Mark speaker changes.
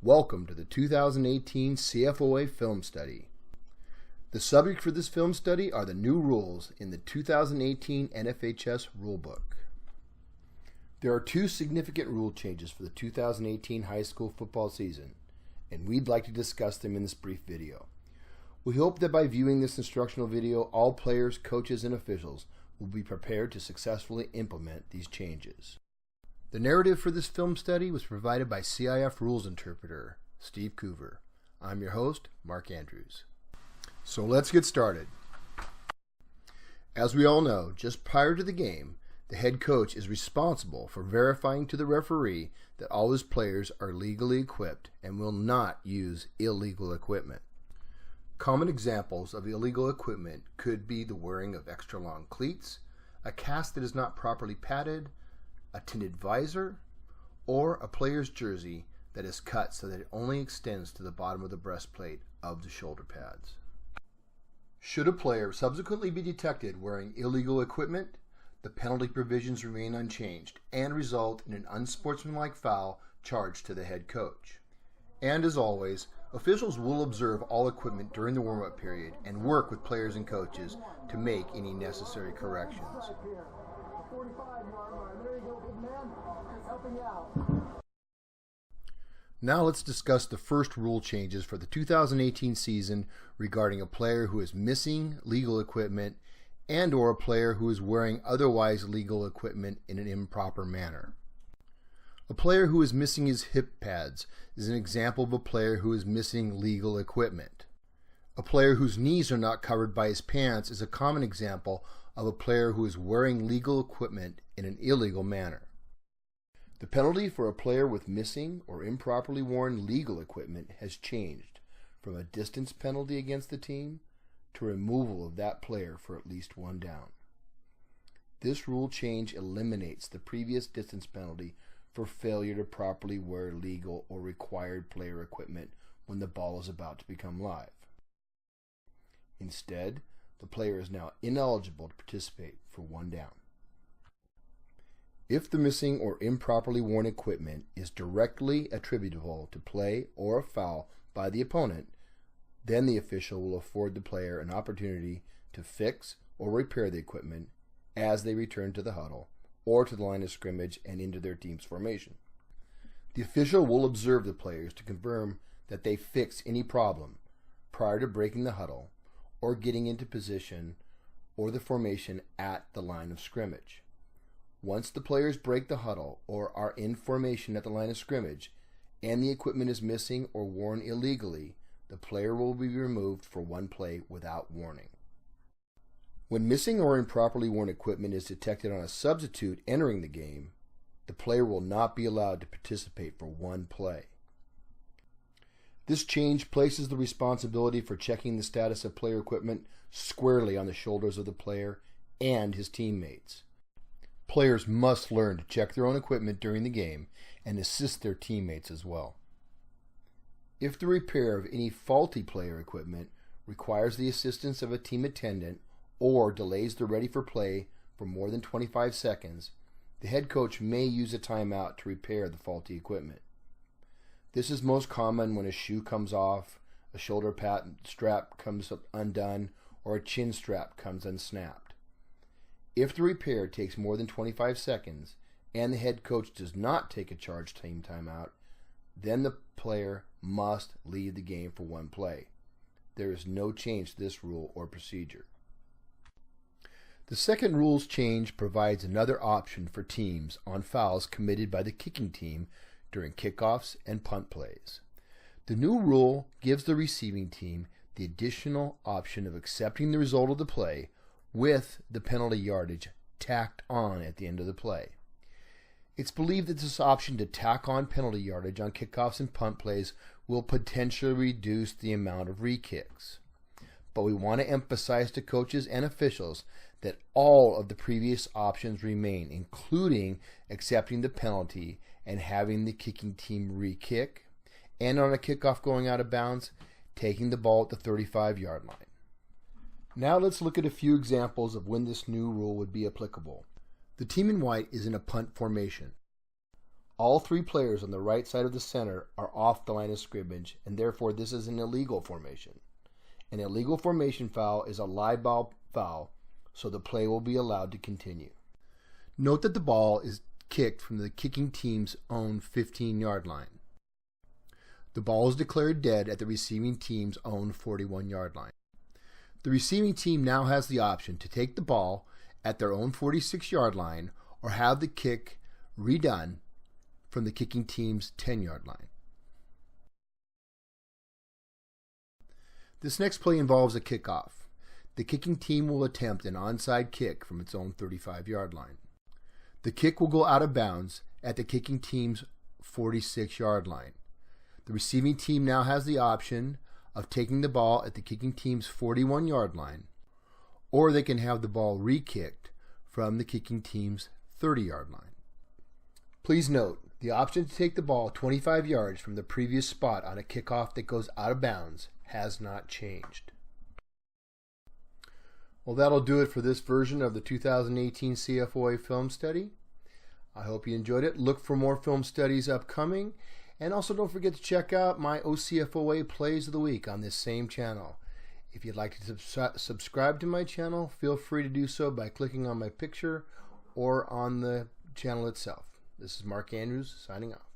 Speaker 1: Welcome to the 2018 CFOA film study. The subject for this film study are the new rules in the 2018 NFHS rulebook. There are two significant rule changes for the 2018 high school football season, and we'd like to discuss them in this brief video. We hope that by viewing this instructional video, all players, coaches, and officials will be prepared to successfully implement these changes. The narrative for this film study was provided by CIF Rules Interpreter, Steve Coover. I'm your host, Mark Andrews. So let's get started. As we all know, just prior to the game, the head coach is responsible for verifying to the referee that all his players are legally equipped and will not use illegal equipment. Common examples of illegal equipment could be the wearing of extra long cleats, a cast that is not properly padded, a tinted visor, or a player's jersey that is cut so that it only extends to the bottom of the breastplate of the shoulder pads. Should a player subsequently be detected wearing illegal equipment, the penalty provisions remain unchanged and result in an unsportsmanlike foul charged to the head coach. And as always, officials will observe all equipment during the warm-up period and work with players and coaches to make any necessary corrections. Now let's discuss the first rule changes for the 2018 season regarding a player who is missing legal equipment and or a player who is wearing otherwise legal equipment in an improper manner. A player who is missing his hip pads is an example of a player who is missing legal equipment. A player whose knees are not covered by his pants is a common example of a player who is wearing legal equipment in an illegal manner. The penalty for a player with missing or improperly worn legal equipment has changed from a distance penalty against the team to removal of that player for at least one down. This rule change eliminates the previous distance penalty for failure to properly wear legal or required player equipment when the ball is about to become live. Instead, the player is now ineligible to participate for one down. If the missing or improperly worn equipment is directly attributable to play or a foul by the opponent, then the official will afford the player an opportunity to fix or repair the equipment as they return to the huddle or to the line of scrimmage and into their team's formation. The official will observe the players to confirm that they fix any problem prior to breaking the huddle or getting into position or the formation at the line of scrimmage. Once the players break the huddle or are in formation at the line of scrimmage and the equipment is missing or worn illegally, the player will be removed for one play without warning. When missing or improperly worn equipment is detected on a substitute entering the game, the player will not be allowed to participate for one play. This change places the responsibility for checking the status of player equipment squarely on the shoulders of the player and his teammates. Players must learn to check their own equipment during the game and assist their teammates as well. If the repair of any faulty player equipment requires the assistance of a team attendant or delays the ready for play for more than 25 seconds, the head coach may use a timeout to repair the faulty equipment. This is most common when a shoe comes off, a shoulder pad strap comes undone, or a chin strap comes unsnapped. If the repair takes more than 25 seconds and the head coach does not take a charge team timeout, then the player must leave the game for one play. There is no change to this rule or procedure. The second rules change provides another option for teams on fouls committed by the kicking team during kickoffs and punt plays. The new rule gives the receiving team the additional option of accepting the result of the play with the penalty yardage tacked on at the end of the play. It's believed that this option to tack on penalty yardage on kickoffs and punt plays will potentially reduce the amount of re-kicks. But we want to emphasize to coaches and officials that all of the previous options remain, including accepting the penalty and having the kicking team re-kick, and on a kickoff going out of bounds, taking the ball at the 35-yard line. Now let's look at a few examples of when this new rule would be applicable. The team in white is in a punt formation. All three players on the right side of the center are off the line of scrimmage, and therefore this is an illegal formation. An illegal formation foul is a live ball foul, so the play will be allowed to continue. Note that the ball is kicked from the kicking team's own 15-yard line. The ball is declared dead at the receiving team's own 41-yard line. The receiving team now has the option to take the ball at their own 46-yard line or have the kick redone from the kicking team's 10-yard line. This next play involves a kickoff. The kicking team will attempt an onside kick from its own 35-yard line. The kick will go out of bounds at the kicking team's 46-yard line. The receiving team now has the option of taking the ball at the kicking team's 41-yard line, or they can have the ball re-kicked from the kicking team's 30-yard line. Please note, the option to take the ball 25 yards from the previous spot on a kickoff that goes out of bounds has not changed. Well, that'll do it for this version of the 2018 CFOA film study. I hope you enjoyed it. Look for more film studies upcoming. And also don't forget to check out my OCFOA Plays of the Week on this same channel. If you'd like to subscribe to my channel, feel free to do so by clicking on my picture or on the channel itself. This is Mark Andrews signing off.